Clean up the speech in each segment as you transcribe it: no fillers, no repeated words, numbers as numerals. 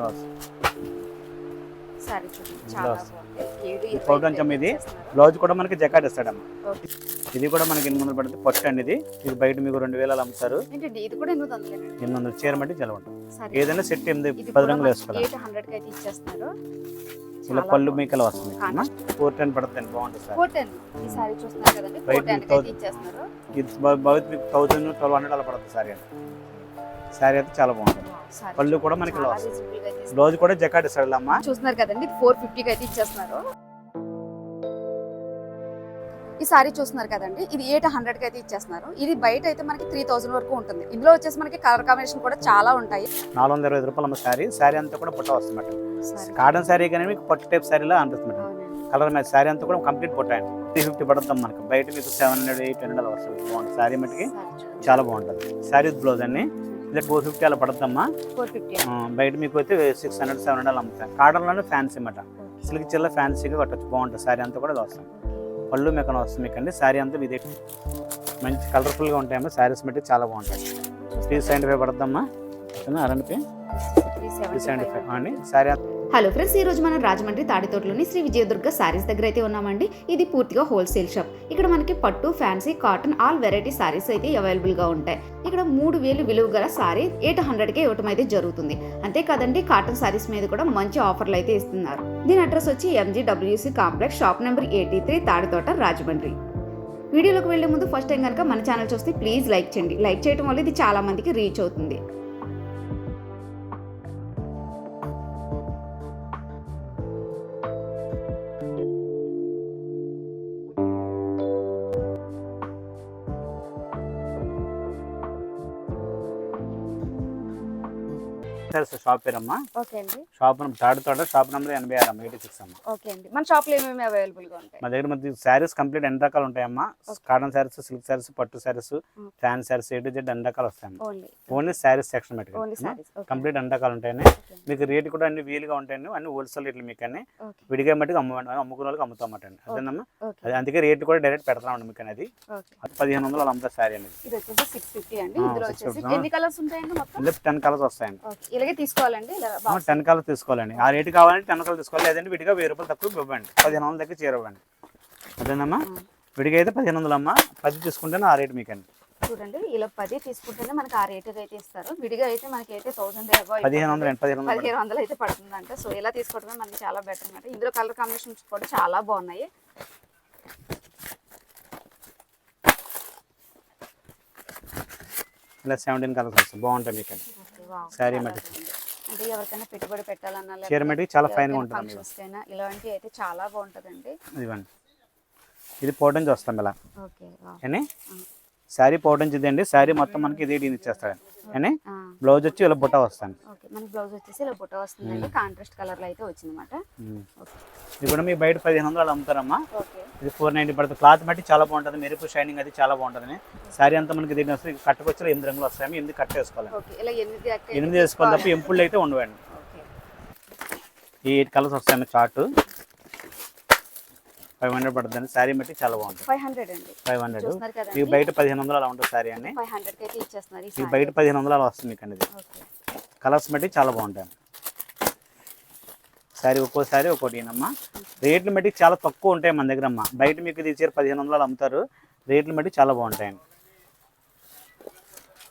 Blouse sorry చూడండి చాలా బాగుంది. కొంచెం ఇది బ్లౌజ్ కూడా మనకి జకాట్ ఇస్తాడమ్మా. ఇది కూడా మనకి 800 పడుతుంది. పట్టు అండి ఇది. ఇది బయట మీకు 2000 అమ్ముతారు. ఏంటండి ఇది కూడా 800 చీర మట్టి చాలా ఉంటుంది. ఏదైనా సెట్ 10 రంగులు వేసుకోవాలి. 800 కి అయితే ఇచ్చేస్తున్నారు. ఇలా పళ్ళు మీకలు వస్తుంది. 410 పడుతుంది. బాగుంటుంది సార్. 410 ఈ సారీ చూస్తున్నారు కదండి. 410 కి అయితే ఇచ్చేస్తున్నారు. ఇది బయట మీకు 1000 1200 అలా పడుతుంది సారీ. సారీ అయితే చాలా బాగుంటుంది. పళ్ళు కూడా మనకి బ్లౌజ్ కూడా జకాట్ ఇస్తాడు అమ్మా. చూస్తున్నారు కదండి 450 కి అయితే ఇచ్చేస్తున్నారు. ఈ సారీ చూస్తున్నారు కదండి ఇది 800 కి అయితే ఇచ్చేస్తున్నారు. ఇది బయట అయితే మనకి 3000 వరకు ఉంటుంది. ఇందులో వచ్చేసి మనకి కలర్ కాంబినేషన్ కూడా చాలా ఉంటాయి. 425 రూపాయలు అమ్మ సారీ. సారీ అంతా కూడా పుట్ట వస్తుంది. కాటన్ సారీ కానీ మీకు పట్టు టైప్ సారీలా అనిపిస్తుంది. కలర్ మ్యాచ్ సారీ అంతా కూడా కంప్లీట్ పుట్ట అండి. 350 పడుతుంది మనకి. బయట మీకు 700 800 వస్తుంది. బాగుంటుంది సారీ మటుకి చాలా బాగుంటుంది. సారీ బ్లౌజ్ అన్ని ఇలా 450 అలా పడుతుందమ్మా. బయట మీకు అయితే 600 700 అమ్ముతాం. కాటన్లోనే ఫ్యాన్సీ అన్నమాట. సిల్క్ చిల్ల ఫ్యాన్సీగా కట్టచ్చు. బాగుంటుంది సారీ అంతా కూడా వస్తుంది. పళ్ళు మెకన వస్తుంది మీకు అండి. శారీ అంతా ఇదే మంచి కలర్ఫుల్గా ఉంటాయమ్మా. శారీస్ మట్టి చాలా బాగుంటాయి. 375 పడుతుందమ్మా. అరండి 375 అండి శారీ. హలో ఫ్రెండ్స్, ఈ రోజు మనం రాజమండ్రి తాడితోటలోని శ్రీ విజయదుర్గ సారీస్ దగ్గర అయితే ఉన్నామండి. ఇది పూర్తిగా హోల్సేల్ షాప్. ఇక్కడ మనకి పట్టు, fancy, cotton all variety saris అయితే అవైలబుల్ గా ఉంటాయి. ఇక్కడ 3000 విలువ గల సారీ 800 కే ఇవ్వటం అయితే జరుగుతుంది. అంతేకాదండి కాటన్ సారీస్ మీద కూడా మంచి ఆఫర్లు అయితే ఇస్తున్నారు. దీని అడ్రస్ వచ్చి MGWC complex, shop number 83, Tadithota, Rajahmundry. వీడియోలోకి వెళ్లే ముందు ఫస్ట్ టైం కనుక మన ఛానల్ చూస్తే ప్లీజ్ లైక్ చేయండి. లైక్ చేయడం వల్ల ఇది చాలా మందికి రీచ్ అవుతుంది. షాప్ పేరమ్మా. ఓకే అండి. షాప్ తాడితోట, షాప్ నెంబర్ 86 అమ్మా. 86 అమ్మా. ఓకే అండి. మన షాప్ లో ఏమేమి అవైలబుల్ గా ఉంటాయి? మా దగ్గర మనకి శారీస్ కంప్లీట్ ఎన్ని రకాలు ఉంటాయమ్మా. కాటన్ శారీస్, సిల్క్ శారీస్, పట్టు saris, fan saris, A to Z అన్ని రకాలు వస్తాయమ్మా. ఓన్లీ శారీస్ సెక్షన్ పెట్టుకోండి. కంప్లీట్ అన్ని రకాలు ఉంటాయని. మీకు రేట్ కూడా అన్ని వీలుగా ఉంటాయండి. అన్ని హోల్సేల్ రేట్లు మీకు అన్ని విడిగా మట్టుకు అమ్ముకునే వాళ్ళకి అమ్ముతామట అండి. అదేనమ్మా. అది అందుకే రేట్ కూడా డైరెక్ట్ పెడతామండి మీకు అనేది. 1500 అలా అమ్ముతారు శారీ అనేది. 650 అండి. ఇందులో వచ్చేసి ఎన్ని కలర్స్ ఉంటాయండి? మొత్తం 10 కలర్స్ వస్తాయండి. ఇలాగే తీసుకోవాలండి. 10 కలర్స్ తీసుకోవాలండి. ఆ రేటు కావాలంటే 10 కలర్స్ తీసుకోవాలి. లేదంటే విడిగా 1000 రూపాయలు తక్కువ ఇవ్వండి. 1500 దగ్గర చేరవ్వండి. అదేనమ్మా. విడిగా అయితే 1500 అమ్మా. 10 తీసుకుంటేనే ఆ రేటు మీకండి. చూడండి ఇలా 10 తీసుకుంటేనే మనకి ఆ రేట్ అయితే ఇస్తారు. విడిగా అయితే మనకి అయితే 1000 1500 అయితే పడుతుందంట. సో ఇలా తీసుకోవడమే మనకి చాలా బెటర్ అనమాట. ఇందులో కలర్ కాంబినేషన్స్ కూడా చాలా బాగున్నాయి. ఇలా 17 కలర్స్ వస్తాయి. బాగుంటాయి మీకు శారీ మట్టి. అంటే ఎవరికైనా పెట్టుబడి పెట్టాలన్నా చీర మట్టి చాలా ఫైన్ గా ఉంటుంది. ఇలాంటివి అయితే చాలా బాగుంటుందండి. ఇదిగోండి. ఇది పోటు నుంచి వస్తాం ఇలా. ఓకే. అని శారీ పోటు నుంచి ఇదండి. శారీ మొత్తం మనకి ఇది ఇచ్చేస్తాడు. అని బ్లౌజ్ వచ్చి ఇలా బుట్ట వస్తాను. ఓకే. మనకి బ్లౌజ్ వచ్చేసి ఇలా బుట్ట వస్తుందండి. కాంట్రాస్ట్ కలర్ లో అయితే వచ్చిందన్నమాట. ఇది కూడా మీ బయట 1500 అమ్ముతారమ్మా. ఇది 490 పడుతుంది. క్లాత్ బట్టి చాలా బాగుంటుంది. మెరుపు షైనింగ్ అది చాలా బాగుంటుంది. శారీ అంతా మనకి దీని వస్తుంది. కట్టుకొచ్చి 8 రంగులు వస్తాయి. 8 కట్ వేసుకోవాలి. 8 వేసుకోవాలి తప్ప ఎంపుళ్ళు అయితే ఉండవండి. ఈ 8 కలర్స్ వస్తాయి. చార్ట్ 500 పడుతుంది. శారీ బట్టి చాలా బాగుంటుంది. 500 ఈ బయట 1500 అలా ఉంటుంది శారీ అని. ఈ బయట 1500 అలా వస్తుంది మీకు అనేది. కలర్స్ బట్టి చాలా బాగుంటాయి. శారీ ఒక్కోసారి ఒక్కోటి అమ్మా. రేట్లు బట్టి చాలా తక్కువ ఉంటాయి మన దగ్గర అమ్మా. బయట మీకు ఇది 1500 అమ్ముతారు. రేట్లు బట్టి చాలా బాగుంటాయండి.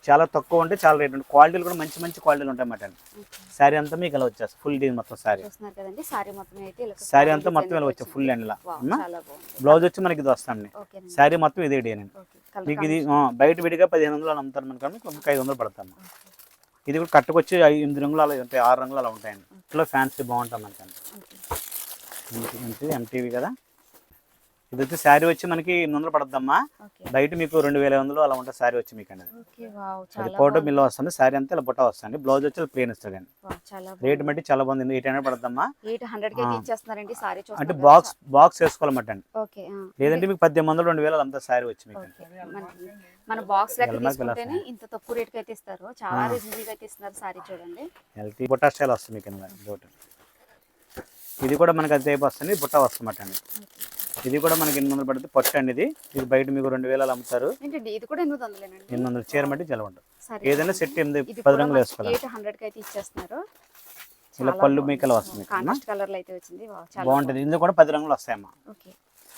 చాలా తక్కువ ఉంటే చాలా రేట్ ఉంటుంది. క్వాలిటీలు కూడా మంచి మంచి క్వాలిటీలు ఉంటాయి అన్నమాట. శారీ అంతా మీకు ఇలా వచ్చేస్తుంది. ఫుల్ డీ మొత్తం శారీ. శారీ అంతా మొత్తం ఇలా వచ్చే ఫుల్ అండ్ ఇలా. బ్లౌజ్ వచ్చి మనకి ఇది వస్తాండి. శారీ మొత్తం ఇదే డీ అండి. మీకు ఇది బయట విడిగా 1500 అమ్ముతారు మనకి. 500 పడతాం. ఇది కూడా కట్టుకొచ్చి 8 రంగులు అలా ఉంటాయి. 6 రంగులు అలా ఉంటాయండి. ఇట్లా ఫ్యాన్సీ బాగుంటాం మనకండి. MTV కదా. ఇది వచ్చి శారీ వచ్చి మనకి 800 పడుతుందమ్మా. బయట మీకు 2500 అలా ఉంటుంది శారీ వచ్చి మీకు అనేది. అది ఫోటో మిల్ వస్తుంది. శారీ అంతా ఇలా బుట్ట వస్తుంది. బ్లౌజ్ వచ్చి ప్లేన్ ఇస్తాడండి. రేట్ బట్టి చాలా బాగుంది. 800 పడుతుందమ్మా. అంటే బాక్స్ వేసుకోవాలన్నమాట అండి. లేదంటే మీకు 1800 2000 అంతా శారీ వచ్చి మీకు. మన బాక్స్ లెక్క తీసుకుంటేనే ఇంత తక్కువ రేట్ కి అయితే ఇస్తారు. చాలా రీజనబుల్ గా అయితే ఇస్తున్నారు. సారీ చూడండి. ఎల్టీ బుట్ట స్టైల్ వస్తుంది మీకు. ఇది కూడా మనకి అది వస్తుంది. బుట్ట వస్తుందన్నమాట అండి. ఇది కూడా మనకి 800 పడుతుంది. పట్టు అండి ఇది. ఇది బయట మీకు 2000 అమ్ముతారు. ఇది కూడా 800 చీర మట్టి చాలా ఉంటుంది. ఏదైనా సెట్ 10 రంగులు వేసుకోవాలి. 800 కి అయితే ఇచ్చేస్తున్నారు. ఇలా పళ్ళు మీకు ఇలా వస్తుంది కాంట్రాస్ట్ కలర్ లో అయితే వచ్చింది. వావ్, చాలా బాగుంటుంది. ఇందులో కూడా 10 రంగులు వస్తాయమ్మా. ఓకే.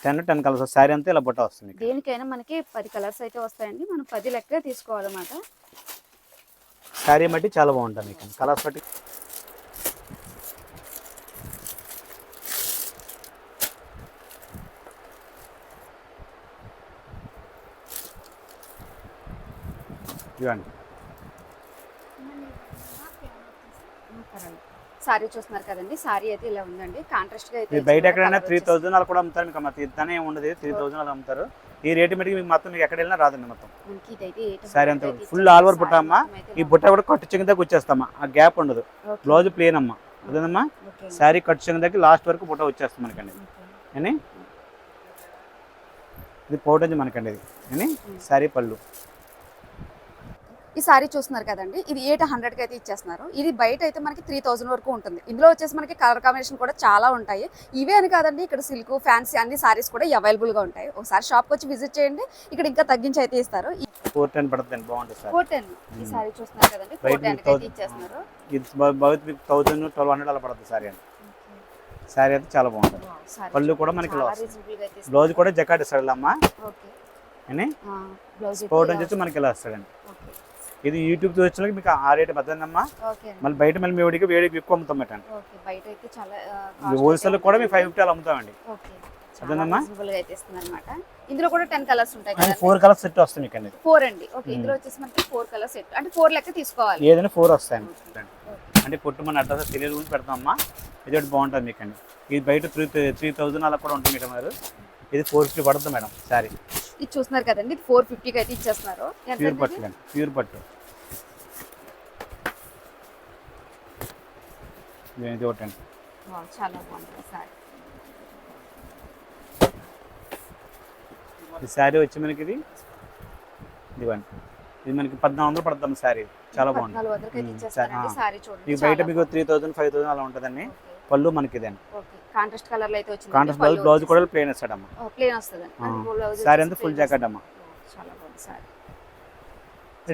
10 కలర్స్ శారీ అంతా ఇలా బుట్ట వస్తుంది. దేనికైనా మనకి 10 కలర్స్ అయితే వస్తాయండి. మనం 10 లెక్క తీసుకోవాలన్నమాట. శారీ బట్టి చాలా బాగుంటుంది మీకు కలర్స్ బట్టి. ఇవ్వండి. సారీ చూస్తున్నారు కదండి. సారీ అయితే ఇలా ఉందండి. కాంట్రాస్ట్ గా అయితే మీరు బయట ఎక్కడైనా 3000 అలా కూడా అమ్ముతారు. మీకు అమ్మ ఇద్దనే ఉండదు, 3000 అలా అమ్ముతారు. ఈ రేటు మటుకు మీకు మొత్తం మీకు ఎక్కడ వెళ్ళినా రాదండి. మొత్తం మనకి ఇదైతే సారీ అంతా ఫుల్ ఆల్ ఓవర్ బుట్ట అమ్మా. ఈ బుట్ట కూడా కట్టు చెంగు దగ్గర వచ్చేస్తామా, ఆ గ్యాప్ ఉండదు. బ్లౌజ్ ప్లేన్ అమ్మా, అదేనమ్మా. శారీ కట్టు చెంగు దగ్గర లాస్ట్ వరకు బుట్ట వచ్చేస్తుంది మనకండి. అని ఇది పౌటంజ్ మనకండి. ఇది అని శారీ పళ్ళు. ఈ సారీ చూస్తున్నారు కదండి. ఇది 800కి అయితే ఇచ్చేస్తున్నారు. ఇది బయట అయితే మనకి 3000 వరకు ఉంటుంది. ఇందులో వచ్చేసి మనకి కలర్ కాంబినేషన్ కూడా చాలా ఉంటాయి. ఇవే అని కాదండి, ఇక్కడ సిల్క్, ఫ్యాన్సీ అన్ని సారీస్ కూడా అవైలబుల్ గా ఉంటాయి. ఒకసారి షాప్కి వచ్చి విజిట్ చేయండి. ఇక్కడ ఇంకా తగ్గించి అయితే ఇస్తారు. 410 పడుతుంది, బాగుంటుంది సార్. 410 ఈ సారీ చూస్తున్నారు కదండి. 410కి అయితే ఇచ్చేస్తున్నారు. ఇది బౌత్ మీకు 1000 1200 అలా పడుతుంది సారీ అండి. సారీ అయితే చాలా బాగుంటుంది. పళ్ళు కూడా మనకి బ్లౌజ్ కూడా జకాట్ ఇస్తాడు అమ్మా. అని పౌటంజ్ వచ్చి మనకి ఇలా వస్తాడండి. ఇది యూట్యూబ్ చూసిన మీకు ఆ రేట్ పెద్దదమ్మా. మళ్ళీ బయట మళ్ళీ వేడికి ఎక్కువ అమ్ముతాం పెట్టండి. హోల్సేల్ కూడా మీకు 550 అలా అమ్ముతామండి. అదేనమ్మా. ఇందులో కూడా 10 కలర్స్ ఉంటాయి. 4 కలర్స్ సెట్ వస్తాయి మీకు అండి. 4 అండి. ఓకే. ఇందులో వచ్చేసి మనకి 4 కలర్స్ సెట్ అంటే 4 లెక్క తీసుకోవాలి. ఏదైనా 4 వస్తాయండి. అంటే పొట్టు మన అడ్రస్ తెలియదు గురించి పెడతామమ్మా. ఇది ఒకటి బాగుంటుంది మీకు అండి. ఇది బయట 3000 అలా కూడా ఉంటుంది మేడం గారు. ఇది 450 పడుతుంది మేడం సారీ. ఇది చూస్తున్నారు కదండి. ఇది 450కి అయితే ఇచ్చేస్తున్నారు. ప్యూర్ పట్టు అండి, ప్యూర్ పట్టు. ఇది ఒకటి అండి. చాలా బాగుంటుంది సారీ. ఈ శారీ వచ్చి మనకి ఇది ఇదిగోండి. ఇది మనకి 1400 పడుతుంది శారీ. చాలా బాగుంటుంది. మీకు బయట మీకు 3000 5000 అలా ఉంటుందండి. పళ్ళు మనకి ఇదండి. కాంట్రాస్ట్ కలర్ లో అయితే వచ్చింది. కాంట్రాస్ట్ బ్లౌజ్ కూడా ప్లేన్ వస్తాడమ్మా. ప్లేన్ వస్తదండి. సారీ అంతా ఫుల్ జాకెట్ అమ్మా. చాలా బాగుంది సారీ.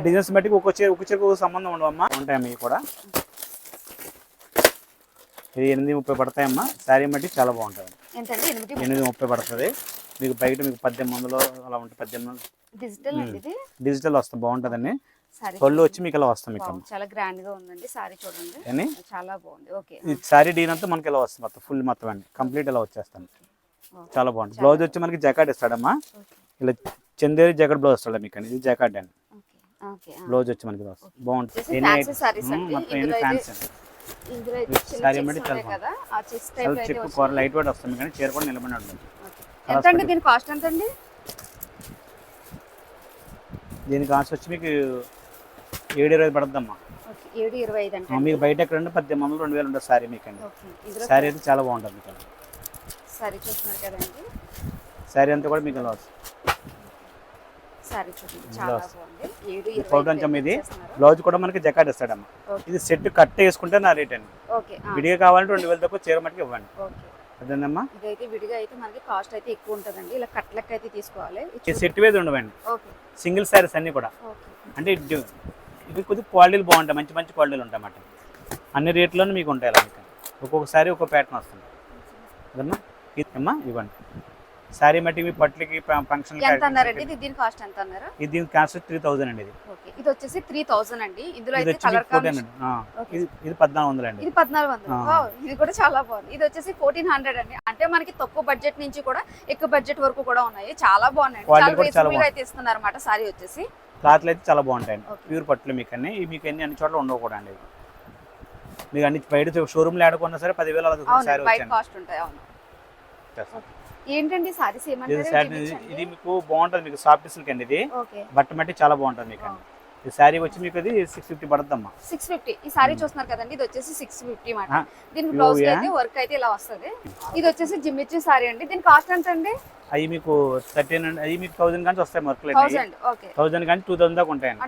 డిజైన్స్ బట్టి ఒక చీరకు సంబంధం ఉండవమ్మా. ఉంటాయమ్మా ఇవి కూడా. ఇది 830 పడతాయమ్మా. శారీ బట్టి చాలా బాగుంటుంది. ఎంతండి? 830 పడుతుంది. మీకు బయట మీకు 1800 అలా ఉంటుంది. 1800 డిజిటల్ అండి. ఇది డిజిటల్ వస్తుంది, బాగుంటుందండి. పళ్ళు వచ్చి మీకు ఇలా వస్తుంది. మీకు చాలా గ్రాండ్ గా ఉందండి సారీ చూడండి. చాలా బాగుంది. ఓకే. ఈ సారీ డీన్ అంతా మనకి ఇలా వస్తుంది మొత్తం ఫుల్ మొత్తం అండి. కంప్లీట్ ఇలా వచ్చేస్తాను. చాలా బాగుంది. బ్లౌజ్ వచ్చి మనకి జాకెట్ ఇస్తాడమ్మా. ఇలా చందేరి జాకెట్ బ్లౌజ్ వస్తాడు మీకు అండి. ఇది జాకెట్ అండి. బ్లౌజ్ వచ్చి మనకి బాగుంటుంది. సారీ బట్టి చెక్కు కూర లైట్ వెయిట్ వస్తుంది కానీ చీర కూడా నిలబడి ఉంటుంది. ఎంతండి దీని కాస్ట్? ఎంతండి దీని కాస్ట్ వచ్చి మీకు 720 పడుతుందమ్మా. 725 అంటే మీకు బయట ఎక్కడ 1800 2000 ఉంటుంది సారీ మీకు అండి. సారీ అయితే చాలా బాగుంటుంది మీకు. సారీ చూస్తున్నారు కదండి. సారీ అంతా కూడా మీకు ఇలా వస్తుంది. సారీ చూడండి చాలా బాగుంది. 725 పౌటంచం. ఇది బ్లౌజ్ కూడా మనకి జకాట్ ఇస్తాడమ్మా. ఇది సెట్ కట్ వేసుకుంటే నా రేట్ అండి. ఓకే. విడిగా కావాలంటే 2000 దాకా చీర మట్టుకు ఇవ్వండి. ఓకే. అదేనమ్మా. ఇదైతే విడిగా అయితే మనకి కాస్ట్ అయితే ఎక్కువ ఉంటుందండి. ఇలా కట్ లెక్క అయితే తీసుకోవాలి. ఈ సెట్ వేది ఉండవండి. ఓకే. సింగిల్ సారీస్ అన్ని కూడా. అంటే ఇది కొద్దిగా క్వాలిటీలు బాగుంటాయి, మంచి మంచి క్వాలిటీలు ఉంటాయి అన్నమాట. అన్ని రేట్లోనే మీకు ఉంటాయి. అలా ఒక్కొక్కసారి ఒక్కొక్క ప్యాటర్న్ వస్తుంది. అదమ్మా. ఇదమ్మా ఇవ్వండి. సారీ మట్టి మీ పట్లకి ఫంక్షన్ ఎంత అన్నారండి? దీని కాస్ట్ ఎంత అన్నారు? ఇది దీని కాస్ట్ 3000 అండి. ఇది ఓకే. ఇది వచ్చేసి 3000 అండి. ఇందులో అయితే కలర్ కాంబినేషన్ ఇది 1400 అండి. ఇది 1400. వావ్, ఇది కూడా చాలా బాగుంది. ఇది వచ్చేసి 1400 అండి. అంటే మనకి తక్కువ బడ్జెట్ నుంచి కూడా ఎక్కువ బడ్జెట్ వరకు కూడా ఉన్నాయి. చాలా బాగున్నాయి. చాలా రీజనబుల్ గా అయితే ఇస్తున్నారు అన్నమాట. సారీ వచ్చేసి క్లాత్లు అయితే చాలా బాగుంటాయండి. ప్యూర్ పట్టులు మీకు అన్ని. మీకు అన్ని చోట్ల ఉండవు కూడా అండి. మీకు అన్ని బయట షోరూమ్ లో ఆడుకున్నా సరే 10,000 అలా సారీ బయట కాస్ట్ ఉంటాయి. అవును. ఏంటండి సారీస్ ఏమంటారు? ఇది మీకు బాగుంటుంది. మీకు సాఫ్ట్ సిల్క్ అండి. ఇది బట్ట మట్టి చాలా బాగుంటుంది మీకు అండి. ఈ సారీ వచ్చి మీకు అది 650 పడుతుందమ్మా. 650. ఈ సారీ చూస్తున్నారు కదండి. ఇది వచ్చేసి 650 మాట. దీనికి బ్లౌజ్ అయితే వర్క్ అయితే ఇలా వస్తుంది. ఇది వచ్చేసి జిమ్మిచ్చి సారీ అండి. దీని కాస్ట్ ఎంత అండి? అవి మీకు 13 అవి మీకు 1000 కానీ వస్తాయి వర్క్. 1000 కానీ 2000 దాకా ఉంటాయండి.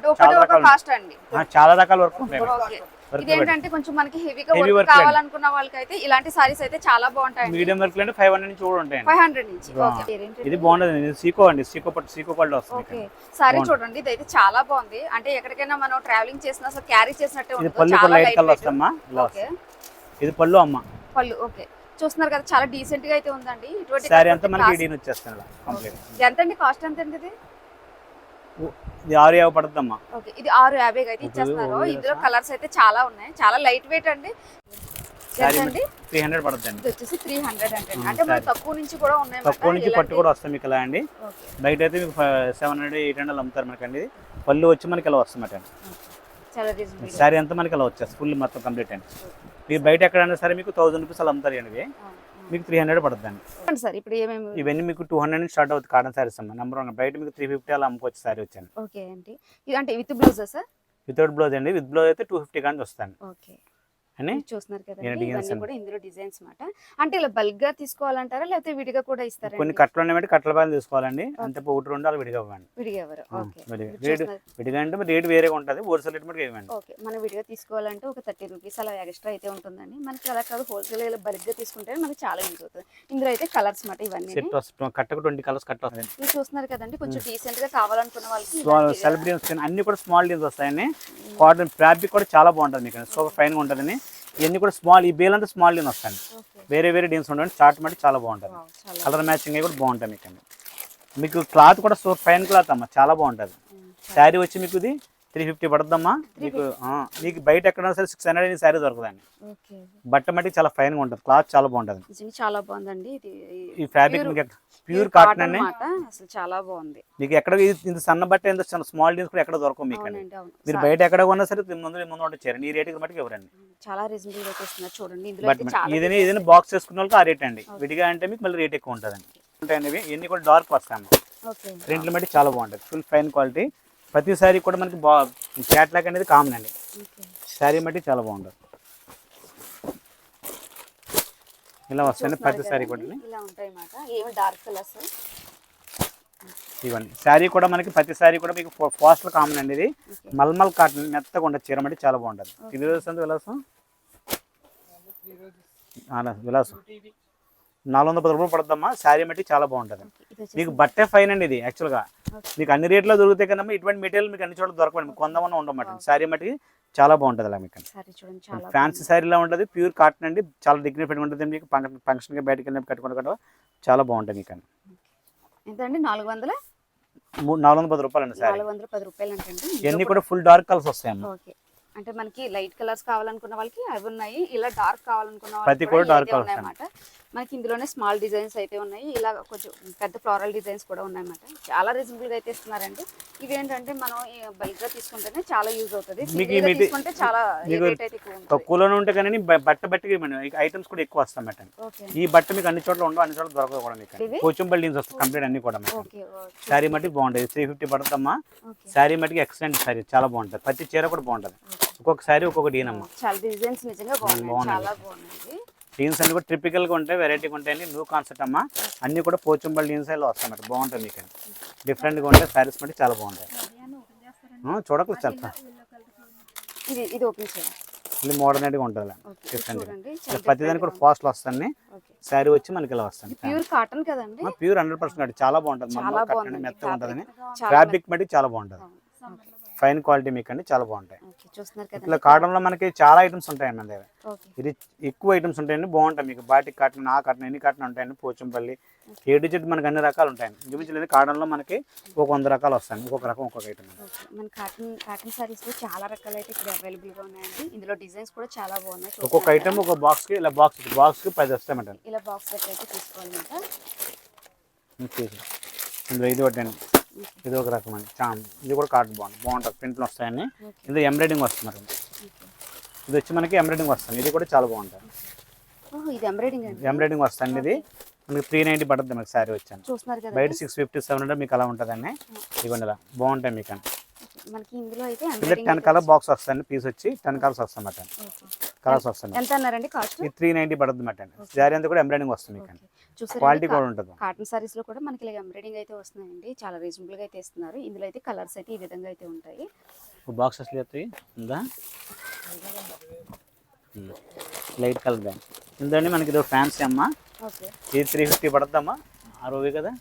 చాలా రకాల వర్క్ ఉంటాయి. ఇదేంటంటే కొంచెం మనకి హెవీగా వర్క్ కావాలనుకున్న వాళ్ళకైతే ఇలాంటి సారీస్ అయితే చాలా బాగుంటాయి. మీడియం వర్క్ అంటే 500 నుంచి కూడా ఉంటాయి. 500 నుంచి. ఓకే. ఇది బాగుంటుంది. ఇది సీకో అండి. సీకో పట్టు, సీకో క్వాలిటీ వస్తుంది. ఓకే. సారీ చూడండి. ఇది అయితే చాలా బాగుంది. అంటే ఎక్కడికైనా మనం ట్రావెలింగ్ చేసినా అసలు క్యారీ చేసినట్టే ఉంటుంది. చాలా లైట్ కలర్ వస్తమ్మా. ఇలా వస్తుంది. ఇది పళ్ళు అమ్మ. పళ్ళు ఓకే. చూస్తున్నారు కదా చాలా డీసెంట్ గా అయితే ఉందండి. ఇటువంటి శారీ అంతా మనకి డీన్ వచ్చేస్తుంది ఇలా కంప్లీట్. ఎంత అండి కాస్ట్ ఎంత అండి ఇది? ఇది 650 పడుతుందమ్మా. ఓకే ఇది 650 అయితే ఇచ్చేస్తున్నారు. ఇందులో కలర్స్ అయితే చాలా ఉన్నాయి. చాలా లైట్ వెయిట్ అండి. శారీ 300 పడుతుందండి. ఇది వచ్చేసి 300 అంటే మన తక్కువ నుంచి కూడా ఉన్నాయి. తక్కువ నుంచి పట్టు కూడా వస్తాయి మీకు ఇలా అండి. బయట అయితే మీకు 700 800 అమ్ముతారు మనకండి. పళ్ళు వచ్చి మనకి ఇలా వస్తాయి. చాలా రీజనబుల్. శారీ అంతా మనకి ఇలా వచ్చేస్తుంది ఫుల్ మొత్తం కంప్లీట్ అండి. మీరు బయట ఎక్కడైనా సరే మీకు 1000 రూపీస్ అలా అమ్ముతారు అండి. మీకు 300 పడుతుందండి సార్. ఇప్పుడు ఏమేమి ఇవన్నీ మీకు 200 నుంచి స్టార్ట్ అవుతుంది కాటన్ శారీస్ అమ్మా. నెంబర్ 1 బయట మీకు 350 అలా అమ్ముకోవచ్చు శారీ వచ్చాను. ఓకే అండి. ఇది అంటే విత్ బ్లౌజా సార్? వితౌట్ బ్లౌజ్ అండి. విత్ బ్లౌజ్ అయితే 250 కానీ వస్తాను. ఓకే అని చూస్తున్నారు కదండి. ఇవన్నీ కూడా ఇందులో డిజైన్స్ మాట. అంటే ఇలా బల్క్ గా తీసుకోవాలంటారా లేకపోతే విడిగా కూడా ఇస్తారా? కొన్ని కట్టలు ఉన్నాయి, కట్టల బాగా తీసుకోవాలండి. అంతే 1-2 అలా విడిగా ఇవ్వండి. విడిగా ఎవరు? ఓకే విడిగా అంటే రేట్ వేరేగా ఉంటుంది. హోల్సేల్ రేట్ మటుకు ఇవ్వండి. ఓకే మనం విడిగా తీసుకోవాలంటే ఒక 30 రూపీస్ అలా ఎక్స్ట్రా అయితే ఉంటుందండి. మనకి అలా కాదు హోల్సేల్ ఇలా బల్క్ గా తీసుకుంటే మనకి చాలా యూజ్ అవుతుంది. ఇందులో అయితే కలర్స్ మాట ఇవన్నీ సెట్ వస్తుంది. కట్టకు 20 కలర్స్ కట్ట వస్తుంది. మీరు చూస్తున్నారు కదండి. కొంచెం డీసెంట్ గా కావాలనుకున్న వాళ్ళకి సెల్ఫ్ డీన్స్ అన్ని కూడా స్మాల్ డీన్స్ వస్తాయండి. కాటన్ ఫ్యాబ్రిక్ కూడా చాలా బాగుంటుంది మీకు. సూపర్ ఫైన్ గా ఉంటుందని ఇవన్నీ కూడా స్మాల్. ఈ బేల్ అంతా స్మాల్ డీన్ వస్తాయండి. వేరే వేరే డీన్స్ ఉండండి. చార్ట్ మట్టి చాలా బాగుంటుంది. కలర్ మ్యాచింగ్ కూడా బాగుంటుంది మీకు అండి. మీకు క్లాత్ కూడా సూపర్ ఫైన్ క్లాత్ అమ్మా, చాలా బాగుంటుంది. శారీ వచ్చి మీకు ఇది 350 పడుతుందమ్మా. మీకు బయట ఎక్కడైనా సరే 600 శారీ దొరకదండి. బట్ట మట్టి చాలా ఫైన్ గా ఉంటుంది. క్లాత్ చాలా బాగుంటుంది. చాలా బాగుందండి. ఈ ఫ్యాబ్రిక్ మీకు ప్యూర్ కాటన్ అండి. అసలు చాలా బాగుంది. మీకు ఎక్కడ ఇది సన్న బట్ట ఎంత స్మాల్ డీన్స్ కూడా ఎక్కడ దొరకవు మీకు అండి. మీరు బయట ఎక్కడ కొన్నా సరే 900 వచ్చారండి. ఈ రేటుకి మటుకు ఎవరండి చాలా రీజనబుల్ గా ఇస్తున్నారు చూడండి. ఇందులో ఏదైనా బాక్స్ చేసుకున్న వాళ్ళకి ఆ రేట్ అండి. విడిగా అంటే మీకు మళ్ళీ రేట్ ఎక్కువ ఉంటుందండి. ఉంటాయండి ఇవన్నీ కూడా డార్క్ వస్తాయి. ప్రింట్లు మట్టి చాలా బాగుంటుంది. Full fine quality. ప్రతి శారీ కూడా మనకి క్యాట్లాగ్ అనేది కామన్ అండి. శారీ మట్టి చాలా బాగుంటుంది. ఇలా వస్తాయండి ప్రతి శారీ కూడా. ఇలా ఉంటాయి మాట. ఏమి డార్క్ కలర్స్ ఇవన్నీ శారీ కూడా మనకి ప్రతి శారీ కూడా మీకు పోస్టల్ కామన్ అండి. ఇది మల్మల్ కాటన్ మెత్తగా ఉండదు. చీర మట్టి చాలా బాగుంటుంది. ఇది విలాసం విలాసం 410 రూపాయలు పడుతుందమ్మా. శారీ మట్టి చాలా బాగుంటుంది. మీకు బట్టే ఫైన్ అండి. ఇది యాక్చువల్గా మీకు అన్ని రేట్లో దొరుకుతాయి కదమ్మా. ఇటువంటి మెటీరియల్ మీకు అన్ని చోట్ల దొరకండి. మీకు కొందమన్నా ఉండమాట. శారీ మట్టి చాలా బాగుంటుంది. అలా మీకు ఫ్యాన్సీ శారీలా ఉంటుంది. ప్యూర్ కాటన్ అండి. చాలా డిగ్నిఫైడ్ ఉంటుంది. మీకు ఫంక్షన్కి బయటకు వెళ్ళినప్పుడు కట్టుకుంటే చాలా బాగుంటుంది మీకు అండి. ఎంతండి? 410 రూపాయలు అండి. శారీ 410 రూపాయలు అంటే ఇవన్నీ కూడా ఫుల్ డార్క్ కలర్స్ వస్తాయమ్మా. అంటే మనకి లైట్ కలర్స్ కావాలనుకున్న వాళ్ళకి అవి ఉన్నాయి. ఇలా డార్క్ కావాలనుకున్న ప్రతి కూడా డార్క్ కలర్స్ అన్నమాట. మనకి ఇందులోనే స్మాల్ డిజైన్స్ అయితే ఉన్నాయి. ఇలా కొంచెం పెద్ద ఫ్లోరల్ డిజైన్స్ కూడా ఉన్నాయన్నమాట. చాలా రీజనబుల్ గా అయితే ఇస్తున్నారండి. ఇవి ఏంటంటే మనం బల్క్ గా తీసుకుంటేనే చాలా యూజ్ అవుతుంది. తీసుకుంటే చాలా రేట్ అయితే ఎక్కువ ఉంటుంది. తక్కువలోనే ఉంటే కానీ బట్టకి ఐటమ్స్ కూడా ఎక్కువ వస్తాయి మేడం. ఈ బట్ట మీకు అన్ని చోట్ల ఉండవు. అన్ని చోట్ల దొరకదు కూడా మీకు. కోచంబల్ డీన్స్ వస్తాయి కంప్లీట్ అన్ని కూడా. శారీ మట్టి బాగుంటుంది. 350 పడుతుందమ్మా. శారీ మట్టికి ఎక్సలెంట్ శారీ చాలా బాగుంటుంది. ప్రతి చీర కూడా బాగుంటుంది. ఒక్కొక్క శారీ ఒక్కొక్క డీన్ అమ్మా. చాలా డిజైన్స్ నిజంగా బాగున్నాయి. చాలా బాగున్నాయి. డీన్స్ అన్ని కూడా ట్రిపికల్గా ఉంటాయి. వెరైటీగా ఉంటాయండి. న్యూ కాన్సెప్ట్ అమ్మా. అన్ని కూడా పోచంబల్ డీన్స్ ఇలా వస్తాయి. బాగుంటుంది మీకు. డిఫరెంట్గా ఉంటాయి. శారీస్ మట్టి చాలా బాగుంటాయి. చూడకూడదు చాలా. ఇది ఓపెన్ చేయండి. ఇది మోడర్నేట్గా ఉంటుంది. డిఫరెంట్గా ప్రతిదానికి కూడా ఫాస్ట్లో వస్తాయి. శారీ వచ్చి మనకి ఇలా వస్తుంది. ప్యూర్ కాటన్ కదండి. ప్యూర్ 100% చాలా బాగుంటుంది. మెత్తగా ఉంటుంది. ఫ్యాబ్రిక్ మట్టి చాలా బాగుంటుంది. ఫైన్ క్వాలిటీ మీకు అండి. చాలా బాగుంటాయి. ఇట్లా కాటన్ లో మనకి చాలా ఐటమ్స్ ఉంటాయండి మన దగ్గర. ఇది ఎక్కువ ఐటమ్స్ ఉంటాయండి. బాగుంటాయి మీకు. బాటిక్ కాటన్, ఆ కాటన్, ఎన్ని కాటన్ ఉంటాయండి. పోచంపల్లి ఏడు చెట్టు మనకి అన్ని రకాలు ఉంటాయండి. ఇంచుమించు కాటన్ లో మనకి ఒక 100 రకాలు వస్తాయి. ఒక్కొక్క రకం ఒక్కొక్క ఐటమ్. మన కాటన్ సారీస్ లో చాలా రకాలు అయితే ఇక్కడ అవైలబుల్ గా ఉన్నాయండి. ఇందులో డిజైన్స్ కూడా చాలా బాగున్నాయి. ఒక్కొక్క ఐటమ్ ఒక బాక్స్ కి ఇలా బాక్స్ కి 10 వస్తాయన్నమాట. ఇలా బాక్స్ అయితే తీసుకోవాలన్నమాట. ఇందులో ఇది ఒకటి అండి. ఇది ఒక రకం అండి. ఇది కూడా కాటన్ బాగుంటుంది. ప్రింట్లు వస్తాయని. ఇది ఎంబ్రాయిడింగ్ వస్తుంది. ఇది వచ్చి మనకి ఎంబ్రాయిడింగ్ వస్తుంది. ఇది కూడా చాలా బాగుంటుంది. ఎంబ్రాయిడింగ్ వస్తుంది. ఇది మీకు 390 పడుతుంది మీకు శారీ వచ్చాను. బయట 650 700 మీకు అలా ఉంటుందండి. ఇవ్వండి ఇలా బాగుంటాయి మీకు అండి. మనకి ఇందులో అయితే 10 కలర్ బాక్స్ వస్తుంది. పీస్ వచ్చి 10 కలర్స్ వస్తుంది మాట. కలర్స్ వస్తుంది. ఎంత అన్నారండి కాస్ట్? 390 పడుతుంది మాట. శారీ అంతా కూడా ఎంబ్రాయిడింగ్ వస్తుంది మీకు అండి. క్వాలిటీ కూడా ఉంటుంది. కాటన్ సారీస్ లో కూడా మనకి ఇలా ఎంబ్రాయిడింగ్ అయితే వస్తున్నాయండి. చాలా రీజనబుల్ గా అయితే ఇస్తున్నారు. ఇందులో అయితే కలర్స్ అయితే ఈ విధంగా అయితే ఉంటాయి. బాక్స్ అసలు అవుతాయి ఉందా లైట్ కలర్ బ్యాగ్ ఇందండి. మనకి ఇది ఫ్యాన్సీ అమ్మా. ఇది 350 పడుతుందమ్మా. 60 కదా.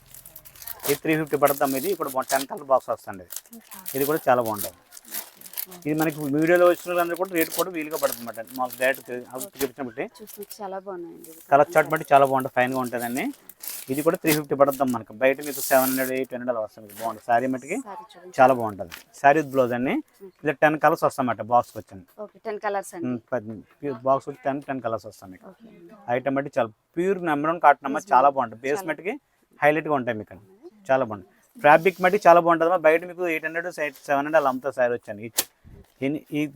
ఇది 350 పడుతుంది. ఇది ఇప్పుడు 10 కలర్ బాక్స్ వస్తుంది. ఇది కూడా చాలా బాగుంటుంది. ఇది మనకి వీడియోలో వచ్చిన వాళ్ళందరూ కూడా రేట్ కూడా వీలుగా పడుతుంది అన్నమాట. మాకు డైరెక్ట్ చూపించినప్పుడు చూసి చాలా బాగున్నాయండి ఇవి. కలర్ చార్ట్ బట్టి చాలా బాగుంటుంది, ఫైన్గా ఉంటుందండి. ఇది కూడా 350 పడుతుంది మనకి. బయట మీకు 700 800 అలా వస్తుంది, బాగుంటుంది. శారీ మట్టికి సారీ చూడండి. చాలా బాగుంటుంది. శారీ బ్లౌజ్ అండి. ఇలా 10 కలర్స్ వస్తాయన్నమాట బాక్స్కి వచ్చింది. ఓకే 10 కలర్స్ అండి. బాక్స్ వచ్చి 10 కలర్స్ వస్తాయి మీకు. ఓకే అండి. ఐటమ్ బట్టి చాలా ప్యూర్ నెంబర్ 1 కాటన్ అమ్మ, చాలా బాగుంటుంది. బేస్ మట్టికి హైలైట్గా ఉంటాయి మీకు, చాలా బాగుంటుంది. ఫ్యాబ్రిక్ మట్టి చాలా బాగుంటుంది అమ్మా. బయట మీకు 800 700 అలా అమ్ముతా శారీ వచ్చాను.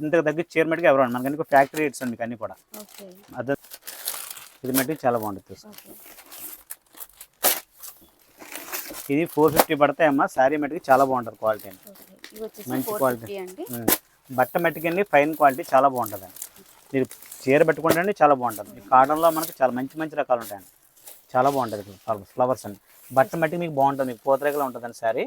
ఇంతకు తగ్గి చీర మట్టికి ఎవరు మనకి అన్ని ఫ్యాక్టరీ రేట్స్ మీకు అన్ని కూడా. ఓకే అదే ఇది మట్టి చాలా బాగుంటుంది. ఓకే ఇది 450 పడతాయమ్మా. శారీ మట్టికి చాలా బాగుంటుంది క్వాలిటీ అండి, ఓకే. ఇవి వచ్చేసి మంచి 450 అండి. బట్ట మట్టికండి ఫైన్ క్వాలిటీ చాలా బాగుంటుంది. మీరు చీర పెట్టుకుంటే చాలా బాగుంటుంది. ఈ కాటన్లో మనకి చాలా మంచి మంచి రకాలు ఉంటాయండి, చాలా బాగుంటుంది. ఫ్లవర్స్ అండి. బట్ట మట్టి మీకు బాగుంటుంది, మీకు పూతరేగలా ఉంటుందండి. శారీ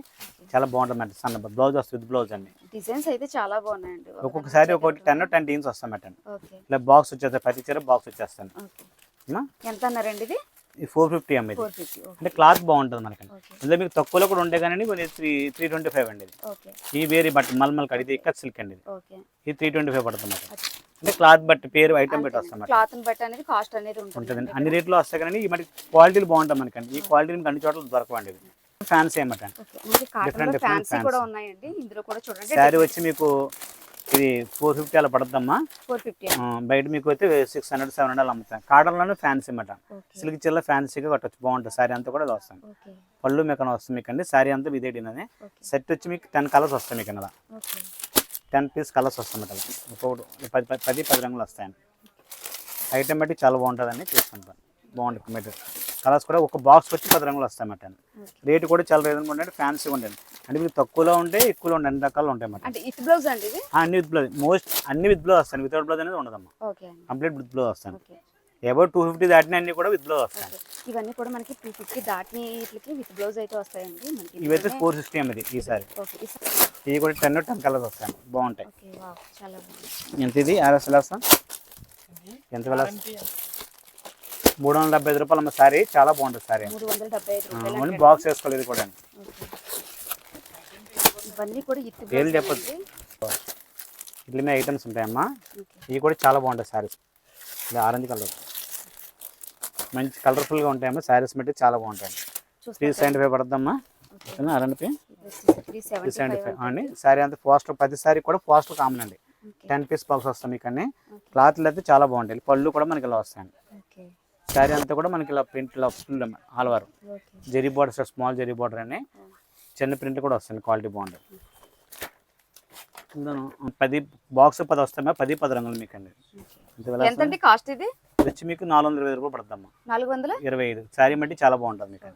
చాలా బాగుంటుంది అండి. సన్న బ్లౌజ్ వస్తుంది, విత్ బ్లౌజ్ అండి. డిజైన్స్ అయితే చాలా బాగున్నాయండి. ఒక్కొక్క శారీ ఒక్కొక్కటి 10 డీన్స్ వస్తాం పెట్టండి. ఓకే ఇలా బాక్స్ వచ్చేస్తాయి, ప్రతి చీర బాక్స్ వచ్చేస్తాను. ఓకే. ఎంత అన్నారండి ఇది? ఇది 450 అమ్మ. ఇది 450. ఓకే అంటే క్లాత్ బాగుంటుంది మనకి. ఓకే ఇందులో మీకు తక్కువలో కూడా ఉంటాయి కానీ కొన్ని 325 అండి. ఇది ఓకే ఈ వేరే బట్ట మల్మల్ కడి, ఇది ఇక్కత్ సిల్క్ అండి. ఇది ఓకే. 325 పడుతుంది. అంటే క్లాత్ బట్టి పేరు ఐటమ్ పెట్టి వస్తాం క్లాత్ ని బట్టి అనేది కాస్ట్ అనేది ఉంటుంది. ఉంటుంది. అన్ని రేట్లో వస్తాయి కానీ ఈ మరి క్వాలిటీలు బాగుంటాయి మనకండి. ఈ క్వాలిటీ మీకు అన్ని చోట్ల దొరకవండి. ఇది ఫ్యాన్సీ అన్నమాట. ఓకే. మనకి కాటన్ లో different ఫ్యాన్సీ fancy. కూడా ఉన్నాయండి. ఇందులో కూడా చూడండి. శారీ వచ్చి మీకు ఇది 450 అలా పడుతుందమ్మా. 450. బయట మీకు అయితే 600 700 అలా అమ్ముతాం. కాటన్లోనే ఫ్యాన్సీ అన్నమాట. ఓకే సిల్క్ చీరలో ఫ్యాన్సీగా కట్టొచ్చు, బాగుంటుంది. శారీ అంతా కూడా ఇలా వస్తుంది. ఓకే పళ్ళు మీకు వస్తుంది మీకు అండి. శారీ అంతా ఇదే డిన్నదే. ఓకే సెట్ వచ్చి మీకు 10 కలర్స్ వస్తాయి మీకు అలా. ఓకే 10 పీస్ కలర్స్ వస్తాయి అలా. ఒక్కొక్కటి 10 రంగులు వస్తాయండి. ఐటమ్ బట్టి చాలా బాగుంటుందండి. చూసుకుంటాను, బాగుంటుంది మెటీరియల్. కలర్స్ కూడా ఒక బాక్స్ వచ్చి 10 రంగులు వస్తాయన్నమాట. రేటు కూడా చాలా రీజనబుల్ ఉండండి, ఫ్యాన్సీగా ఉండండి. అంటే మీకు తక్కువలో ఉంటే ఎక్కువలో ఉండే అన్ని రకాలు ఉంటాయి అన్నమాట. అంటే విత్ బ్లౌజ్ అండి ఇది? అన్ని విత్ బ్లౌజ్, అన్ని విత్ బ్లౌజ్ వస్తాయి. వితౌట్ బ్లౌజ్ అనేది ఉండదమ్మా, ఓకే అండి. కంప్లీట్ విత్ బ్లౌజ్ వస్తాయి. ఓకే అబౌట్ 250 దాటిన అన్ని కూడా విత్ బ్లౌజ్ వస్తాయి. ఇవన్నీ కూడా మనకి 250 దాటిని వీటికి విత్ బ్లౌజ్ అయితే వస్తాయండి మనకి. ఇవైతే 460 అమ్మది ఈసారి. ఓకే ఇవి కూడా 10 కలర్స్ వస్తాయి, బాగుంటాయి. ఓకే వావ్ చాలా బాగుంది. ఎంత ఇది RS ఎంత వేల? 375 రూపాయలు అమ్మ. శారీ చాలా బాగుంటుంది. శారీ 375 రూపాయలు. ఓన్లీ బాక్స్ వేసుకోవాలి. ఇది కూడా ఓకే. ఇవన్నీ కూడా విత్ ఏళ్ళు బ్లౌజ్ చెప్పొచ్చు. అండి. ఇట్లా మీద ఐటమ్స్ ఉంటాయమ్మా. ఓకే ఇవి కూడా చాలా బాగుంటాయి శారీస్. ఇది ఆరెంజ్ కలర్ మంచి కలర్ఫుల్గా ఉంటాయమ్మా. శారీస్ బట్టి చాలా బాగుంటాయి. చూస్తారు 375 పడుతుందమ్మా. అరండి 375 375 అండి. శారీ అంతా పోస్టర్, ప్రతి శారీ కూడా పోస్టర్ కామన్ అండి. ఓకే 10 పీస్ బాక్స్ వస్తాయి మీకు అన్ని. క్లాత్లు అయితే చాలా బాగుంటాయి. పళ్ళు కూడా మనకి ఇలా వస్తాయండి. ఓకే శారీ అంతా కూడా మనకి ఇలా ప్రింట్ ఇలా full all over okay zari border, small zari border అని చిన్న ప్రింట్ కూడా వస్తుంది. క్వాలిటీ బాగుంటుంది. 10 బాక్స్ 10 వస్తాయమ్మా. 10 రంగులు మీకు అండి. ఎంత అండి కాస్ట్ ఇది? వచ్చి మీకు 420 రూపాయలు పడుతుందమ్మా. 425. శారీ బట్టి చాలా బాగుంటుంది మీకు.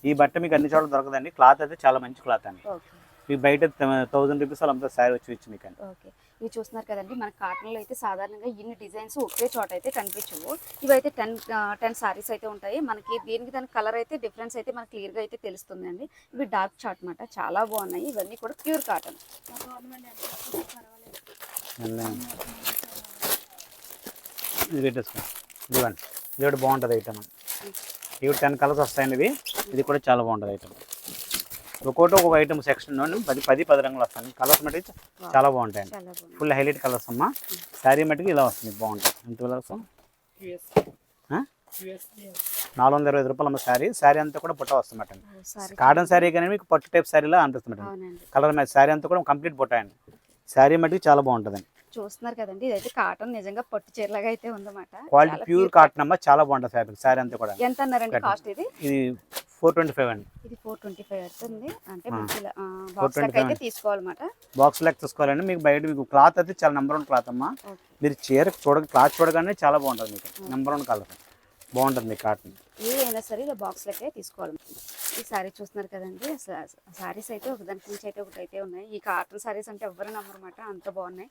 ఈ బట్ట మీకు అన్ని చోట్ల దొరకదండి. క్లాత్ అయితే చాలా మంచి క్లాత్ అండి. ఓకే మీకు బయట 1000 రూపీస్ అలా అమ్ముతారు శారీ వచ్చి మీకు అండి. ఓకే. ఇవి చూస్తున్నారు కదండి, మన కాటన్లో అయితే సాధారణంగా ఇన్ని డిజైన్స్ ఒకే చోట అయితే కనిపించవు. ఇవైతే 10 సారీస్ అయితే ఉంటాయి. మనకి దీనికి దాని కలర్ అయితే డిఫరెన్స్ అయితే మనకి క్లియర్గా అయితే తెలుస్తుంది అండి. ఇవి డార్క్ చాట్ అనమాట, చాలా బాగున్నాయి. ఇవన్నీ కూడా ప్యూర్ కాటన్. ఇది పెట్టేసుకో. ఇదిగోండి, ఇది కూడా బాగుంటుంది ఐటమ్. ఇవి 10 కలర్స్ వస్తాయండి. ఇది కూడా చాలా బాగుంటుంది ఐటమ్. ఒక్కొక్కటి ఒక్కొక్క ఐటమ్ సెక్షన్ 10 రంగులు వస్తాయి. కలర్స్ మటుకు చాలా బాగుంటాయండి. చాలా బాగుంది. ఫుల్ హైలైట్ కలర్స్ అమ్మా. శారీ మటుకు ఇలా వస్తుంది, బాగుంటుంది. ఎంత కలర్స్? 425 రూపాయలు అమ్మ. శారీ అంతా కూడా బుట్ట వస్తుంది. సారీ కాటన్ శారీ కానీ మీకు పట్టు టైప్ శారీలో అనిపిస్తుంది. అవునండి. Colour match. శారీ అంతా కూడా కంప్లీట్ బుట్ట అండి. శారీ మటుకు చాలా బాగుంటుందండి. చూస్తున్నారు కదండి, ఇదైతే కాటన్ నిజంగా పట్టు చీరలాగా అయితే ఉందన్నమాట. క్వాలిటీ ప్యూర్ కాటన్ అమ్మ, చాలా బాగుంటుంది ఫ్యాబ్రిక్. శారీ అంతా కూడా. ఎంత అన్నారండి కాస్ట్ ఇది? ఇది 425 అండి. ఇది 425 అవుతుంది. అంటే మీకు ఇలా బాక్స్ లెక్క అయితే తీసుకోవాలన్నమాట. బాక్స్ లెక్క తీసుకోవాలండి. మీకు బయట మీకు క్లాత్ అయితే చాలా నెంబర్ 1 క్లాత్ అమ్మా. ఓకే. మీరు చీర క్లాత్ చూడగానే చాలా బాగుంటుంది మీకు. నెంబర్ 1 కలర్ బాగుంటుంది మీకు కాటన్. ఏదైనా సరే ఇలా బాక్స్ లెక్క తీసుకోవాలి. ఈ సారీ చూస్తున్నారు కదండి, సారీస్ అయితే ఒకదానికి నుంచి అయితే ఒకటి అయితే ఉన్నాయి. ఈ కాటన్ సారీస్ అంటే ఎవ్వరు నమ్మరమాట, అంత బాగున్నాయి.